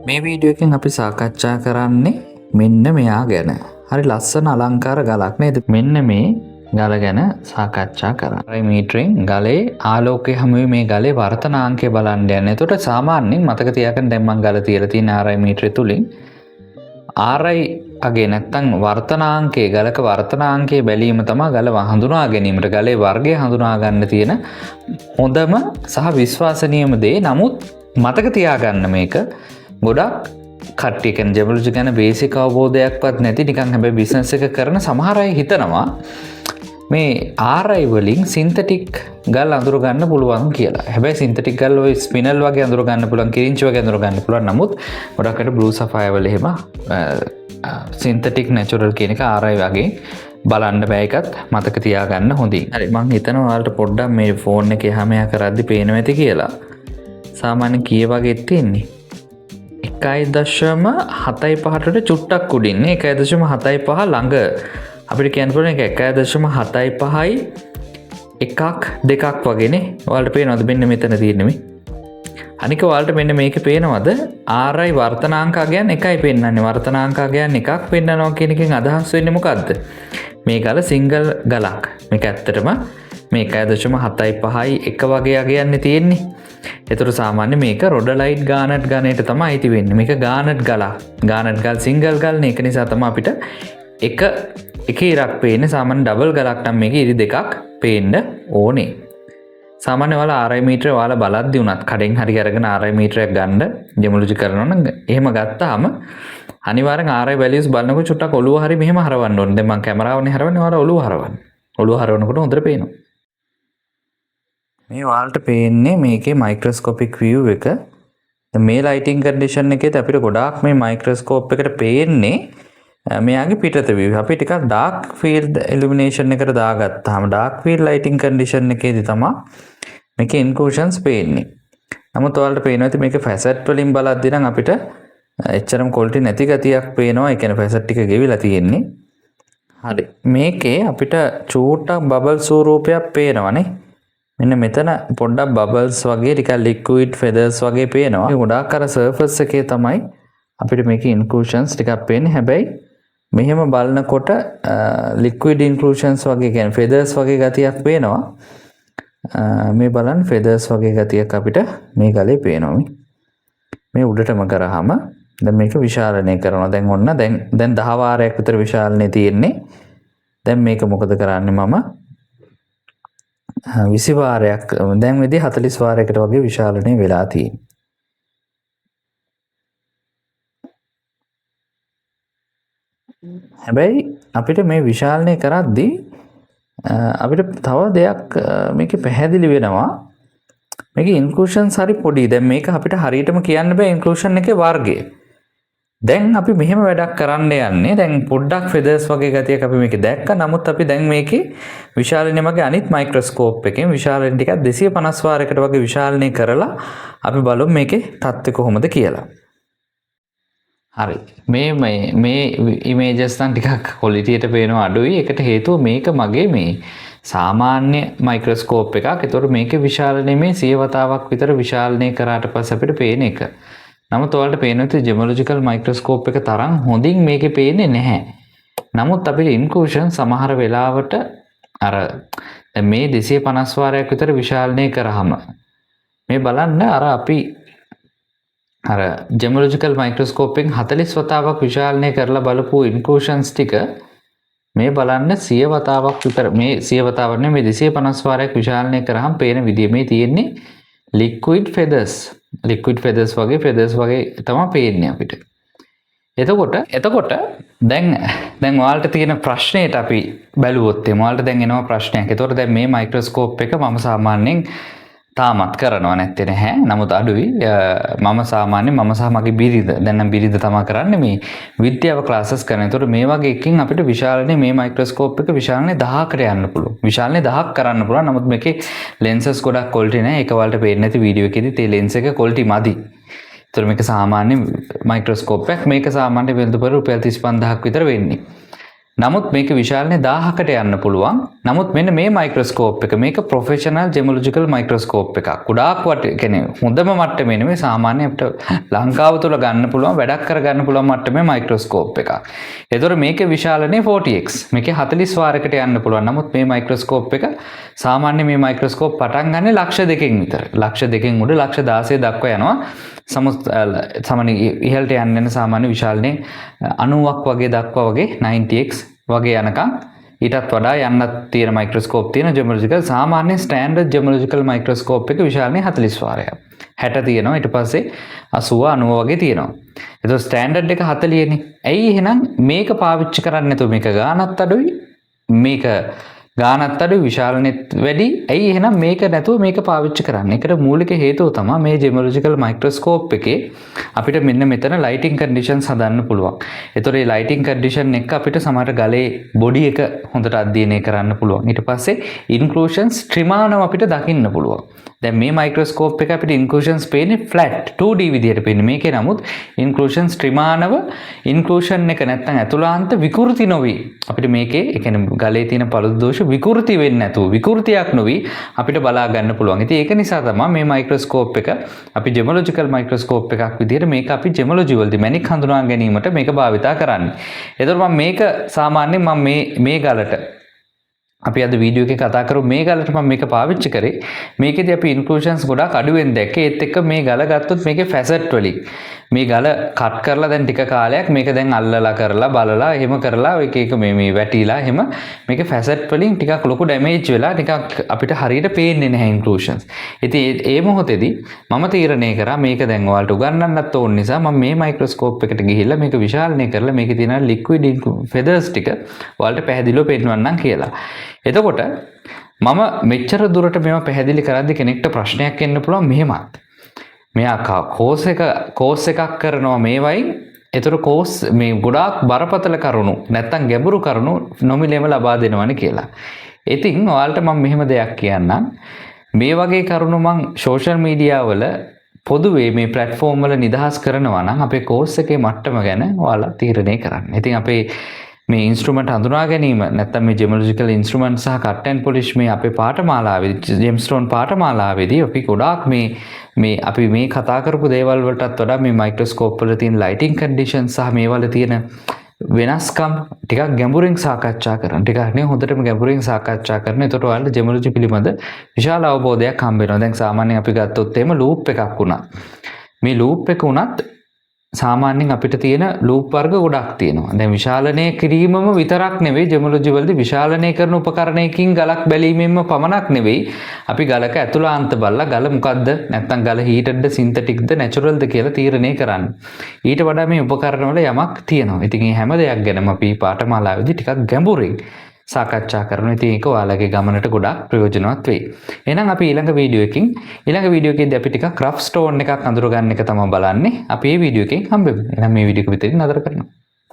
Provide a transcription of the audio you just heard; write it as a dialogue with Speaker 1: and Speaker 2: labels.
Speaker 1: මේ වීඩියෝ එකෙන් අපි සාකච්ඡා කරන්නේ මෙන්න මෙයා ගැන. හරි ලස්සන අලංකාර ගලක් නේද? මෙන්න මේ ගල ගැන සාකච්ඡා කරා. මීටරෙන් ගලේ ආලෝකයේ හැමුවේ මේ ගලේ වර්තනාංකය බලන්න යන්නේ. එතකොට සාමාන්‍යයෙන් මතක තියාගන්න දැන් මම ගල තියලා තියෙන RI මීටරය තුලින් RI අගේ නැත්තම් වර්තනාංකයේ ගලක වර්තනාංකයේ බැලීම තමයි ගල හඳුනා ගැනීමට ගලේ වර්ගය හඳුනා ගන්න තියෙන හොඳම සහ විශ්වාසනීයම දේ. නමුත් මතක තියාගන්න මේක ගොඩක් කට්ටිය කියන්නේ ජෙමොලොජි ගැන බේසික් අවබෝධයක්වත් නැති නිකන් හැබැයි බිස්නස් එක කරන සමහර අය හිතනවා මේ RI වලින් සින්තටික් ගල් අඳුර ගන්න පුළුවන් කියලා. හැබැයි සින්තටික් ගල් ඔය ස්පිනල් වගේ අඳුර ගන්න පුළුවන්, කිරින්චි වගේ අඳුර ගන්න පුළුවන්. නමුත් ගොඩක් අයට බ්ලූ සෆයර් වල එහෙම සින්තටික් නැචරල් කියන එක RI වගේ බලන්න බෑ. එකත් මතක තියාගන්න හොඳින්. හරි මම හිතනවා ඔයාලට පොඩ්ඩක් මේ ෆෝන් එකේ හැමයා කරද්දි පේනවා ඇති කියලා. සාමාන්‍ය කීය වගේ තියෙන්නේ 1.75ට චුට්ටක් උඩින්නේ 1.75 ළඟ අපිට කියන්න පුළුවන් එක 1.75යි එකක් දෙකක් වගේනේ. ඔයාලට පේනවද මෙන්න මෙතන තියෙන්නේ මේ? අනික ඔයාලට මෙන්න මේකේ පේනවද RI වර්තනාංකයන් එකයි පෙන්නන්නේ. වර්තනාංකයන් එකක් පෙන්නනවා කියන එකෙන් අදහස් වෙන්නේ මොකද්ද? මේ ගල සිංගල් ගලක්. මේක ඇත්තටම මේ 1.75යි එක වගේ අගයන්නේ තියෙන්නේ. ඒතර සාමාන්‍ය මේක රොඩලයිට් ගානට් ගණයට තමයි අයිති වෙන්නේ. මේක ගානට් ගලක්. ගානට් ගල් සිංගල් ගල් නේ. ඒක නිසා තමයි අපිට එක ඉරක් පේන්නේ. සාමාන්‍ය ඩබල් ගලක් නම් මේක ඉරි දෙකක් පේන්න ඕනේ. සාමාන්‍ය ඔයාලා RI මීටර ඔයාලා බලද්දි උනත් කඩෙන් හරි අරගෙන RI මීටරයක් ගන්න ජෙමොලොජි කරනවා නම් එහෙම ගත්තාම අනිවාර්යෙන් RI values බලනකොට චුට්ටක් ඔළුව හරි මෙහෙම හරවන්න ඕනේ. දැන් මම කැමරාවනේ හරවන්නේ ඔයාලා ඔළුව හරවන්න. ඔළුව හරවනකොට හොඳට පේනවා. මේ ඔයාලට පේන්නේ මේකේ මයික්‍රොස්කෝපික් view එක. මේ ලයිටින් කන්ඩිෂන් එකේත් අපිට ගොඩාක් මේ මයික්‍රොස්කෝප් එකට පේන්නේ මෙයාගේ පිටත view. අපි ටිකක් ඩාර්ක් ෆීල්ඩ් ඉලුමිනේෂන් එකට දාගත්තාම ඩාර්ක් ෆීල්ඩ් ලයිටින් කන්ඩිෂන් එකේදී තමයි මේකේ ඉන්ක්ලූෂන්ස් පේන්නේ. නමුත් ඔයාලට පේනවා ඇති මේකේ ෆැසට් වලින් බලද්දී නම් අපිට එච්චරම ක්වොලිටි නැති ගතියක් පේනවා. ඒ කියන්නේ ෆැසට් ටික ගෙවිලා තියෙන්නේ. හරි. මේකේ අපිට චූට්ටක් බබල් ස්වරූපයක් පේනවනේ. මෙන්න මෙතන පොඩ්ඩක් බබල්ස් වගේ ටිකක් ලික්විඩ් ෆෙදර්ස් වගේ පේනවා. ඒ ගොඩාක් අර සර්ෆස් එකේ තමයි අපිට මේකේ ඉන්ක්ලූෂන්ස් ටිකක් පේන්නේ. හැබැයි මෙහෙම බලනකොට ලික්විඩ් ඉන්ක්ලූෂන්ස් වගේ කියන්නේ ෆෙදර්ස් වගේ ගතියක් පේනවා. මේ බලන්න ෆෙදර්ස් වගේ ගතියක් අපිට මේ ගලේ පේනවා. මේ උඩටම කරාම දැන් මේක විශාලනය කරනවා. දැන් ඔන්න දැන් 10 වාරයක් විතර විශාලනේ තියෙන්නේ. දැන් මේක මොකද කරන්නේ මම 20 වාරයක් දැන් වෙදී 40 වාරයකට වගේ විශාලනය වෙලා තියෙනවා. හැබැයි අපිට මේ විශාලනය කරද්දී අපිට තව දෙයක් මේකේ පැහැදිලි වෙනවා. මේකේ ඉන්ක්ලූෂන්ස් හරි පොඩි. දැන් මේක අපිට හරියටම කියන්න බෑ ඉන්ක්ලූෂන් එකේ වර්ගය. දැන් අපි මෙහෙම වැඩක් කරන්න යන්නේ. දැන් පොඩ්ඩක් ෆෙදර්ස් වගේ ගතියක් අපි මේකේ දැක්කා. නමුත් අපි දැන් මේකේ විශාලනය මගේ අනිත් මයික්‍රොස්කෝප් එකෙන් විශාලනය ටිකක් 250 වාරයකට වගේ විශාලනය කරලා අපි බලමු මේකේ තත්ත්වය කොහොමද කියලා. හරි. මේ ඉමේජස් නම් ටිකක් ක්වොලිටියට පේනවා අඩුයි. ඒකට හේතුව මේක මගේ මේ සාමාන්‍ය මයික්‍රොස්කෝප් එකක්. ඒතකොට මේකේ විශාලනය මේ 100 වතාවක් විතර විශාලනය කරාට පස්සේ අපිට පේන එක. නමුත් ඔයාලට පේනවා ජෙමොලොජිකල් මයික්‍රොස්කෝප් එක තරම් හොඳින් මේකේ පේන්නේ නැහැ. නමුත් අපිට ඉන්ක්ලූෂන් සමහර වෙලාවට අර මේ 250 වාරයක් විතර විශාලනය කරාම මේ බලන්න අර අපි අර ජෙමොලොජිකල් මයික්‍රොස්කෝප් එකෙන් 40 වතාවක් විශාලනය කරලා බලපු ඉන්ක්ලූෂන්ස් ටික මේ බලන්න 100 වතාවක් විතර මේ 100 වතාවක් නෙමෙයි 250 වාරයක් විශාලනය කරාම පේන විදිය මේ තියෙන්නේ ලික්විඩ් ෆෙදර්ස් වගේ තමයි පේන්නේ අපිට. එතකොට දැන් ඔයාලට තියෙන ප්‍රශ්නයට අපි බැලුවොත් ඔයාලට දැන් එනවා ප්‍රශ්නයක්. එතකොට දැන් මේ මයික්‍රොස්කෝප් එක මම සාමාන්‍යයෙන් තාමත් කරනවා නැත්තේ නැහැ. නමුත් අඩුයි. මම සහ මගේ බිරිඳ දැන් නම් බිරිඳ තමයි කරන්නේ මේ විද්‍යාව ක්ලාසස් කරන. ඒතකොට මේ වගේ එකකින් අපිට විශාලනේ මේ මයික්‍රොස්කෝප් එක විශාලනේ 1000කට යන්න පුළුවන්. විශාලනේ 1000ක් කරන්න පුළුවන්. නමුත් මේකේ ලෙන්සස් ගොඩක් ක්වොලිටි නැහැ. ඒක වලට පේන්නේ නැති වීඩියෝ එකේදී තේ ලෙන්ස් එක ක්වොලිටි මදි. ඒතකොට මේක සාමාන්‍ය මයික්‍රොස්කෝප් එකක්. මේක සාමාන්‍ය වෙළඳපොළ රුපියල් 35000ක් විතර වෙන්නේ. නමුත් මේක විශාලනේ 1000කට යන්න පුළුවන්. නමුත් මෙන්න මේ මයික්‍රොස්කෝප් එක මේක ප්‍රොෆෙෂනල් ජෙමොලොජිකල් මයික්‍රොස්කෝප් එකක්. ගොඩාක් කියන්නේ හොඳම මට්ටමේ නෙමෙයි සාමාන්‍ය අපිට ලංකාව තුල ගන්න පුළුවන් වැඩක් කර ගන්න පුළුවන් මට්ටමේ මයික්‍රොස්කෝප් එකක්. ඒතර මේකේ විශාලනේ 40x. මේකේ 40 වාරයකට යන්න පුළුවන්. නමුත් මේ මයික්‍රොස්කෝප් එක සාමාන්‍ය මේ මයික්‍රොස්කෝප් පටන් ගන්නේ ලක්ෂ 2කින් විතර. ලක්ෂ 2කින් උඩ ලක්ෂ 16 දක්වා යනවා. සාමාන්‍ය ඉහළට යන්න සාමාන්‍ය විශාලනේ 90ක් වගේ දක්වා වගේ 90x වගේ යනකම් ඊටත් වඩා යන්නත් තියෙන මයික්‍රොස්කෝප් තියෙන ජෙමොලොජිකල් සාමාන්‍ය ස්ටෑන්ඩඩ් ජෙමොලොජිකල් මයික්‍රොස්කෝප් එක විශාලනේ 40 වාරයක් 60 තියෙනවා ඊට පස්සේ 80 90 වගේ තියෙනවා. ඒතකොට ස්ටෑන්ඩඩ් එක 40 නේ. ඇයි එහෙනම් මේක පාවිච්චි කරන්නේ නැතුව මේක ගානත් අඩුයි මේක ගානත් අඩුයි විශාලනෙත් වැඩි. ඇයි එහෙනම් මේක නැතුව මේක පාවිච්චි කරන්නේ? ඒකට මූලික හේතුව තමයි මේ ජෙමොලොජිකල් මයික්‍රොස්කෝප් එකේ අපිට මෙන්න මෙතන ලයිටිං කන්ඩිෂන්ස් හදන්න පුළුවන්. ඒතකොට මේ ලයිටිං කන්ඩිෂන් එක අපිට සමහර ගලේ බොඩි එක හොඳට අධ්‍යයනය කරන්න පුළුවන්. ඊට පස්සේ ඉන්ක්ලූෂන්ස් ත්‍රිමානව අපිට දකින්න පුළුවන්. දැන් මේ මයික්‍රොස්කෝප් එක අපිට ඉන්ක්ලූෂන්ස් පේන්නේ ෆ්ලැට් 2D විදියට පේන්නේ. මේකේ නමුත් ඉන්ක්ලූෂන්ස් ත්‍රිමානව ඉන්ක්ලූෂන් එක නැත්තම් ඇතුළාන්ත විකෘති නොවි අපිට මේකේ ඒ කියන්නේ ගලේ තියෙන පළුදු දෝෂ විකෘති වෙන්නේ නැතුව විකෘතියක් නොවි අපිට බලා ගන්න පුළුවන්. ඉතින් ඒක නිසා තමයි මේ මයික්‍රොස්කෝප් එක අපි ජෙමොලොජිකල් මයික්‍රොස්කෝප් එකක් විදියට මේක අපි ජෙමොලොජි වලදී මැණික් හඳුනා ගැනීමට මේක භාවිතා කරන්නේ. ඒතකොට මම මේක සාමාන්‍යයෙන් මම මේ ගලට අපි අද වීඩියෝ එකේ කතා කරමු මේ ගලට මම මේක පාවිච්චි කරේ. මේකෙදී අපි ඉන්ක්ලූෂන්ස් ගොඩාක් අඩුවෙන් දැක්කේ. ඒත් එක්ක මේ ගල ගත්තොත් මේකේ ෆැසට් වලින් මේ ගල කට් කරලා දැන් ටික කාලයක් මේක දැන් අල්ලලා කරලා බලලා එහෙම කරලා එක එක මේ වැටිලා එහෙම මේක ෆැසට් වලින් ටිකක් ලොකු ඩැමේජ් වෙලා ටිකක් අපිට හරියට පේන්නේ නැහැ ඉන්ක්ලූෂන්ස්. ඉතින් ඒ මොහොතේදී මම තීරණය කරා මේක දැන් ඔයාලට උගන්වන්නත් ඕන නිසා මම මේ මයික්‍රොස්කෝප් එකට ගිහිල්ලා මේක විශාලනය කරලා මේකේ තියෙන ලික්විඩ් ෆෙදර්ස් ටික ඔයාලට පැහැදිලිව පෙන්වන්නම් කියලා. එතකොට මම මෙච්චර දුරට මේවා පැහැදිලි කරද්දි කෙනෙක්ට ප්‍රශ්නයක් එන්න පුළුවන් මෙහෙමත්. මෙයා කෝස් එකක් කරනවා මේවයි. ඒතර කෝස් මේ ගොඩාක් බරපතල කරුණු නැත්තම් ගැඹුරු කරුණු නොමිලේම ලබා දෙනවනේ කියලා. ඉතින් ඔයාලට මම මෙහෙම දෙයක් කියන්නම්. මේ වගේ කරුණු මං සෝෂල් මීඩියා වල පොදුවේ මේ ප්ලැට්ෆෝම් වල නිදහස් කරනවා නම් අපේ කෝස් එකේ මට්ටම ගැන ඔයාලා තීරණය කරන්න. ඉතින් අපේ මේ ඉන්ස්ට්‍රුමන්ට් හඳුනා ගැනීම නැත්නම් මේ ජෙමොලොජිකල් ඉන්ස්ට්‍රුමන්ට් සහ කට් ඇන්ඩ් පොලිෂ් මේ අපේ පාඨමාලාවේදී ජෙම්ස්ටෝන් පාඨමාලාවේදී අපි ගොඩාක් මේ අපි මේ කතා කරපු දේවල් වලටත් වඩා මේ මයික්‍රොස්කෝප් වල තියෙන ලයිටිං කන්ඩිෂන්ස් සහ මේ වල තියෙන වෙනස්කම් ටිකක් ගැඹුරින් සාකච්ඡා කරන්න. ටිකක් නේ හොඳටම ගැඹුරින් සාකච්ඡා කරන. එතකොට ඔයාලට ජෙමොලොජි පිළිබඳ විශාල අවබෝධයක් හම්බ වෙනවා. දැන් සාමාන්‍යයෙන් අපි ගත්තොත් එහෙම ලූප් එකක් වුණා. මේ ලූප් එක උනත් සාමාන්‍යයෙන් අපිට තියෙන ලූප් වර්ග ගොඩක් තියෙනවා. දැන් විශාලනය කිරීමම විතරක් නෙවෙයි ජෙමොලොජි වලදී විශාලනය කරන උපකරණයකින් ගලක් බැලීමෙන්ම පමණක් නෙවෙයි අපි ගලක ඇතුළාන්ත බලලා ගල මොකද්ද නැත්නම් ගල හීටඩ්ද සින්තටික්ද නැචරල්ද කියලා තීරණය කරන්න. ඊට වඩා මේ උපකරණ වල යමක් තියෙනවා. ඉතින් මේ හැම දෙයක් ගැනම අපි පාඨමාලාවේදී ටිකක් ගැඹුරින් සාකච්ඡා කරනවා. ඉතින් ඒක ඔයාලගේ ගමනට ගොඩක් ප්‍රයෝජනවත් වෙයි. එහෙනම් අපි ඊළඟ වීඩියෝ එකේදී අපි ටිකක් රෆ් ස්ටෝන් එකක් අඳුර ගන්න එක තමයි බලන්නේ. අපි මේ වීඩියෝ එකෙන් හම්බෙමු. එහෙනම් මේ වීඩියෝ එක විතරින් නතර කරනවා.